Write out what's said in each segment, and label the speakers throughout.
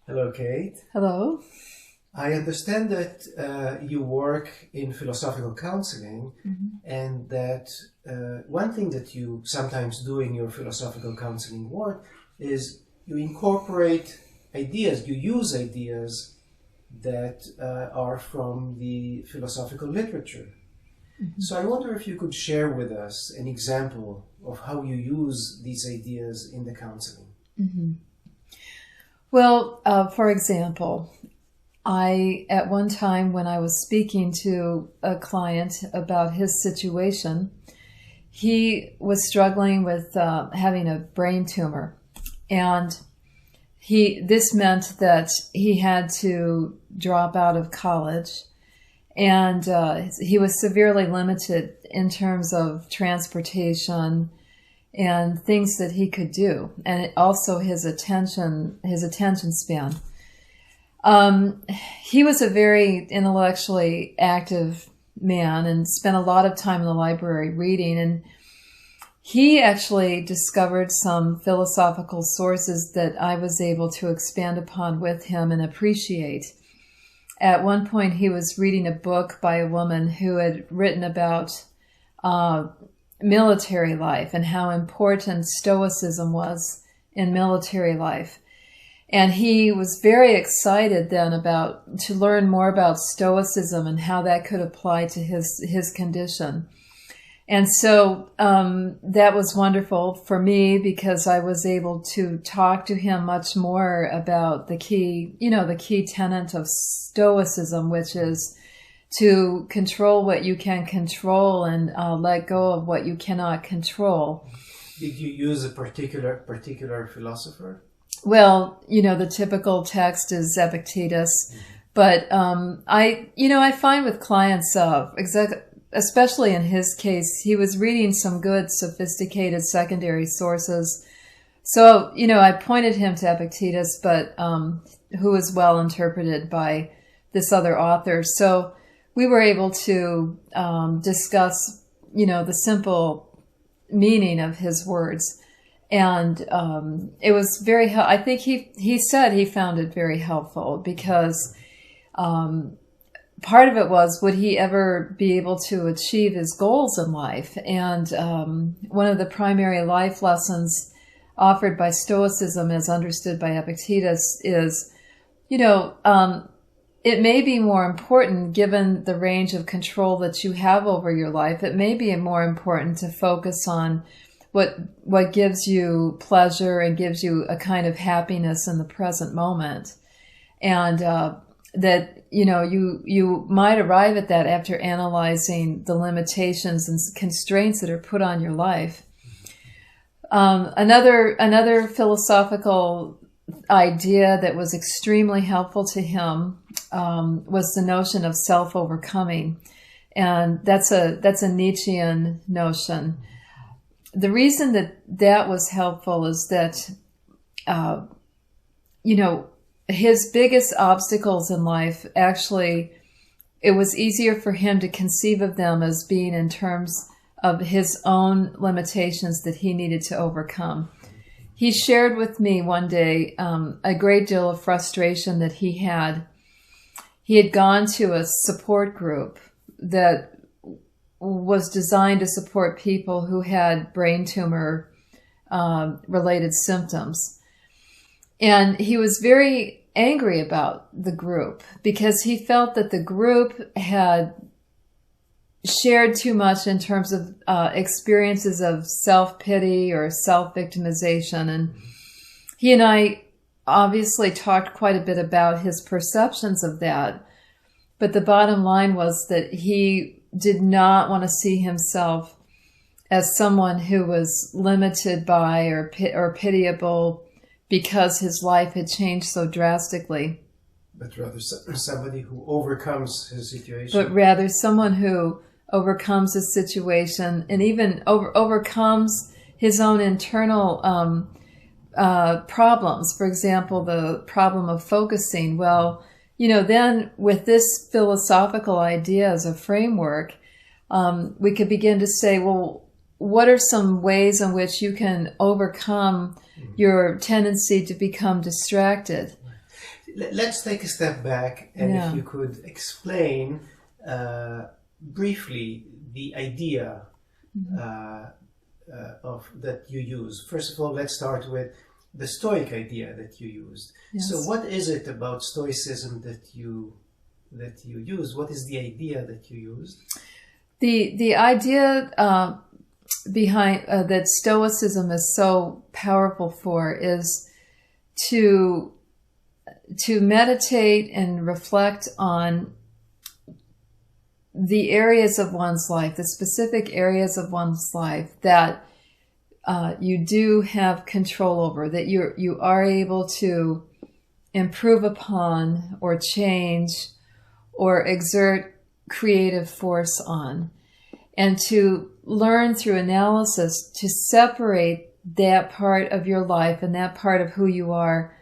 Speaker 1: Hello, Kate.
Speaker 2: Hello.
Speaker 1: I understand that you work in philosophical counseling, and that one thing that you sometimes do in your philosophical counseling work is you incorporate ideas, you use ideas that are from the philosophical literature. So I wonder if you could share with us an example of how you use these ideas in the counseling.
Speaker 2: Well, for example, at one time when I was speaking to a client about his situation, he was struggling with having a brain tumor. And this meant that he had to drop out of college. And he was severely limited in terms of transportation and things that he could do, and also his attention span. He was a very intellectually active man and spent a lot of time in the library reading, and he actually discovered some philosophical sources that I was able to expand upon with him and appreciate. At one point, he was reading a book by a woman who had written about military life and how important Stoicism was in military life. And he was very excited then to learn more about Stoicism and how that could apply to his condition. And so that was wonderful for me because I was able to talk to him much more about the key tenet of Stoicism, which is to control what you can control and let go of what you cannot control.
Speaker 1: Did you use a particular philosopher?
Speaker 2: Well, the typical text is Epictetus, but I find with clients, especially in his case, he was reading some good, sophisticated secondary sources. So, I pointed him to Epictetus, but who was well interpreted by this other author. So we were able to discuss, the simple meaning of his words. And it was I think he said he found it very helpful because part of it was, would he ever be able to achieve his goals in life? And one of the primary life lessons offered by Stoicism, as understood by Epictetus, is, it may be more important, given the range of control that you have over your life, it may be more important to focus on what gives you pleasure and gives you a kind of happiness in the present moment. And that, you might arrive at that after analyzing the limitations and constraints that are put on your life. Another philosophical idea that was extremely helpful to him was the notion of self-overcoming. And that's a Nietzschean notion. The reason that was helpful is that, his biggest obstacles in life, actually, it was easier for him to conceive of them as being in terms of his own limitations that he needed to overcome. He shared with me one day a great deal of frustration that he had. He had gone to a support group that was designed to support people who had brain tumor related symptoms. And he was very angry about the group because he felt that the group had shared too much in terms of experiences of self-pity or self-victimization. And he and I obviously talked quite a bit about his perceptions of that. But the bottom line was that he did not want to see himself as someone who was limited by or pitiable because his life had changed so drastically.
Speaker 1: But rather somebody who overcomes his situation.
Speaker 2: But rather someone who overcomes his situation and even overcomes his own internal problems. For example, the problem of focusing. Well, then with this philosophical idea as a framework, we could begin to say, well, what are some ways in which you can overcome your tendency to become distracted?
Speaker 1: let's take a step back, and
Speaker 2: Yeah.
Speaker 1: if you could explain briefly the idea of that you use. First of all, let's start with the Stoic idea that you used.
Speaker 2: Yes.
Speaker 1: So, what is it about Stoicism that you used? What is the idea that you used?
Speaker 2: The idea behind that Stoicism is so powerful for is to meditate and reflect on the areas of one's life, the specific areas of one's life that you do have control over, that you are able to improve upon or change or exert creative force on, and to learn through analysis to separate that part of your life and that part of who you are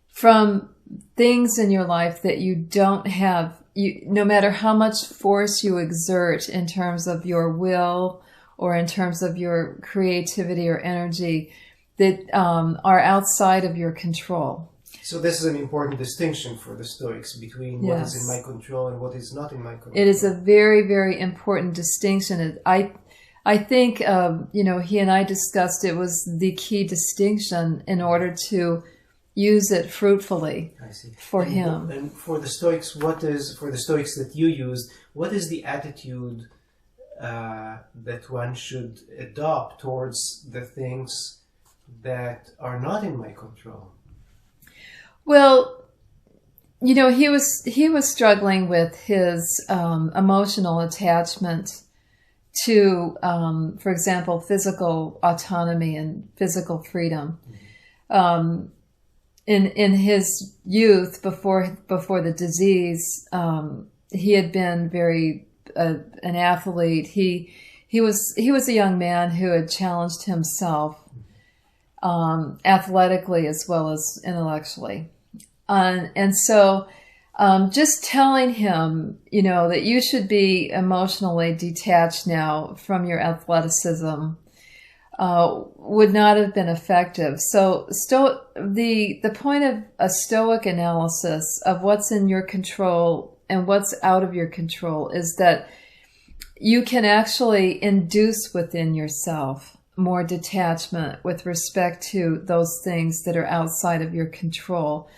Speaker 2: from things in your life that you don't have. No matter how much force you exert in terms of your will or in terms of your creativity or energy, that are outside of your control.
Speaker 1: So this is an important distinction for the Stoics between what is in
Speaker 2: Yes.
Speaker 1: my control and what is not in my control.
Speaker 2: It is a very, very important distinction. I think, he and I discussed it was the key distinction in order to use it fruitfully
Speaker 1: I see.
Speaker 2: for him.
Speaker 1: And for the Stoics, for the Stoics that you used, what is the attitude that one should adopt towards the things that are not in my control?
Speaker 2: Well, he was struggling with his emotional attachment to, for example, physical autonomy and physical freedom. In his youth, before the disease, he had been very an athlete. He was a young man who had challenged himself athletically as well as intellectually. And so just telling him, that you should be emotionally detached now from your athleticism would not have been effective. So the point of a Stoic analysis of what's in your control and what's out of your control is that you can actually induce within yourself more detachment with respect to those things that are outside of your control.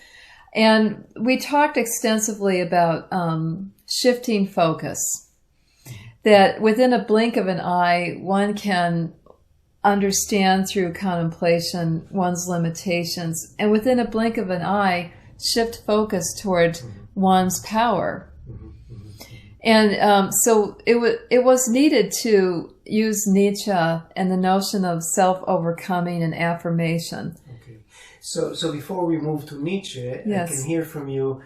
Speaker 2: And we talked extensively about shifting focus, that within a blink of an eye, one can understand through contemplation one's limitations, and within a blink of an eye, shift focus toward one's power. And so it was needed to use Nitse and the notion of self-overcoming and affirmation.
Speaker 1: Okay. So before we move to Nitse,
Speaker 2: Yes.
Speaker 1: I can hear from you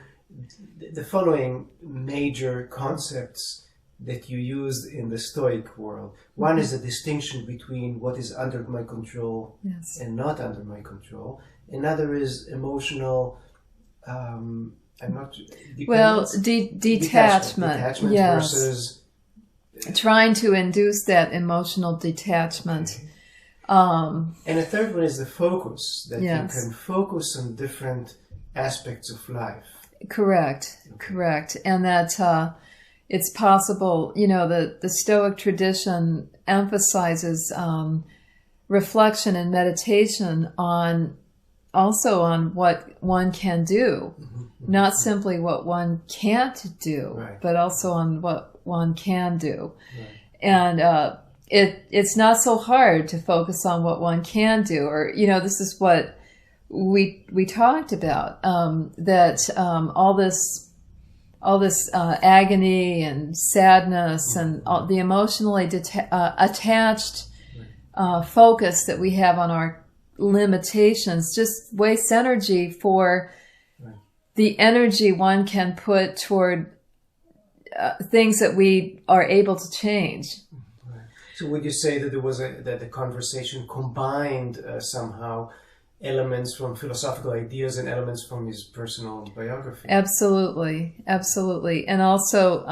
Speaker 1: the following major concepts that you used in the Stoic world. One is the distinction between what is under my control
Speaker 2: Yes.
Speaker 1: and not under my control. Another is emotional, detachment
Speaker 2: Yes.
Speaker 1: versus
Speaker 2: Trying to induce that emotional detachment.
Speaker 1: and a third one is the focus, that
Speaker 2: Yes.
Speaker 1: you can focus on different aspects of life.
Speaker 2: Correct. And that it's possible, the Stoic tradition emphasizes reflection and meditation on what one can do, not simply what one can't do,
Speaker 1: Right.
Speaker 2: but also on what one can do.
Speaker 1: Right.
Speaker 2: And it's not so hard to focus on what one can do, or this is what we talked about, that all this agony and sadness and all the emotionally attached focus that we have on our limitations just wastes energy for the energy one can put toward things that we are able to change.
Speaker 1: So would you say that that the conversation combined somehow elements from philosophical ideas and elements from his personal biography?
Speaker 2: Absolutely. And also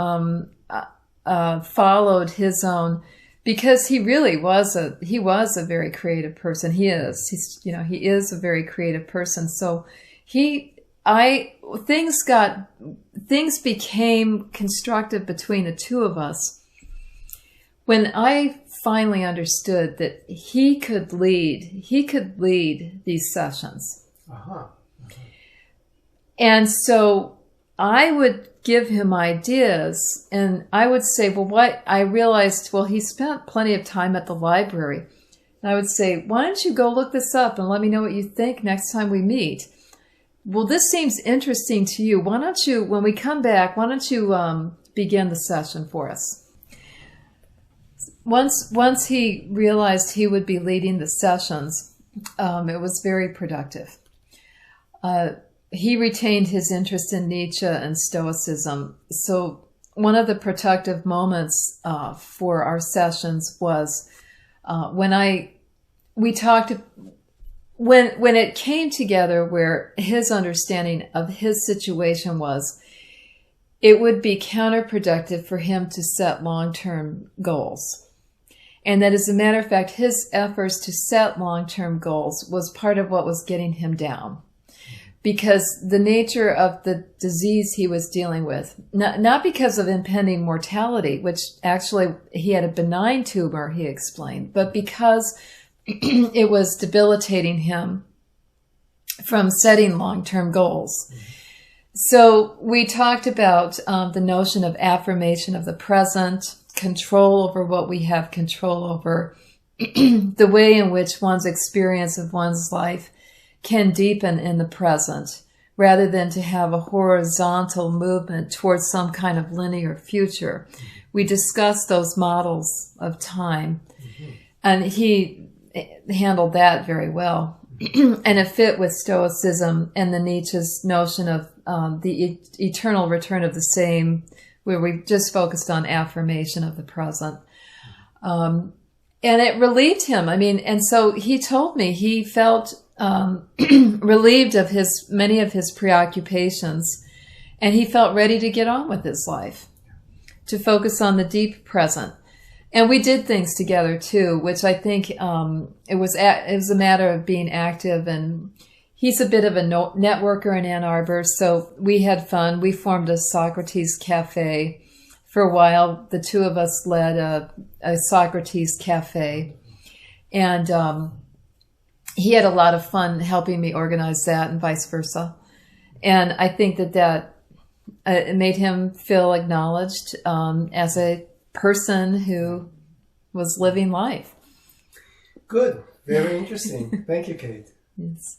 Speaker 2: followed his own, because he really was a very creative person. He is a very creative person. So he things became constructive between the two of us when I finally understood that he could lead these sessions.
Speaker 1: Uh-huh.
Speaker 2: And so I would give him ideas, and I would say, I realized, he spent plenty of time at the library. And I would say, why don't you go look this up and let me know what you think next time we meet? Well, this seems interesting to you. Why don't you, when we come back, begin the session for us? Once he realized he would be leading the sessions, it was very productive. He retained his interest in Nietzsche and Stoicism. So one of the productive moments for our sessions was when it came together where his understanding of his situation was, it would be counterproductive for him to set long-term goals. And that, as a matter of fact, his efforts to set long-term goals was part of what was getting him down. Because the nature of the disease he was dealing with, not because of impending mortality, which actually he had a benign tumor, he explained, but because it was debilitating him from setting long-term goals. So we talked about the notion of affirmation of the present, control over what we have control over, the way in which one's experience of one's life can deepen in the present, rather than to have a horizontal movement towards some kind of linear future. We discussed those models of time, and he handled that very well. And it fit with Stoicism and the Nietzsche's notion of the eternal return of the same, where we just focused on affirmation of the present. And it relieved him. And so he told me he felt relieved of many of his preoccupations, and he felt ready to get on with his life, to focus on the deep present. And we did things together too, which I think it was a matter of being active. And he's a bit of a networker in Ann Arbor, so we had fun. We formed a Socrates Cafe. For a while, the two of us led a Socrates Cafe, and he had a lot of fun helping me organize that, and vice versa. And I think that it made him feel acknowledged as a person who was living life.
Speaker 1: Good. Very interesting. Thank you, Kate.
Speaker 2: Yes.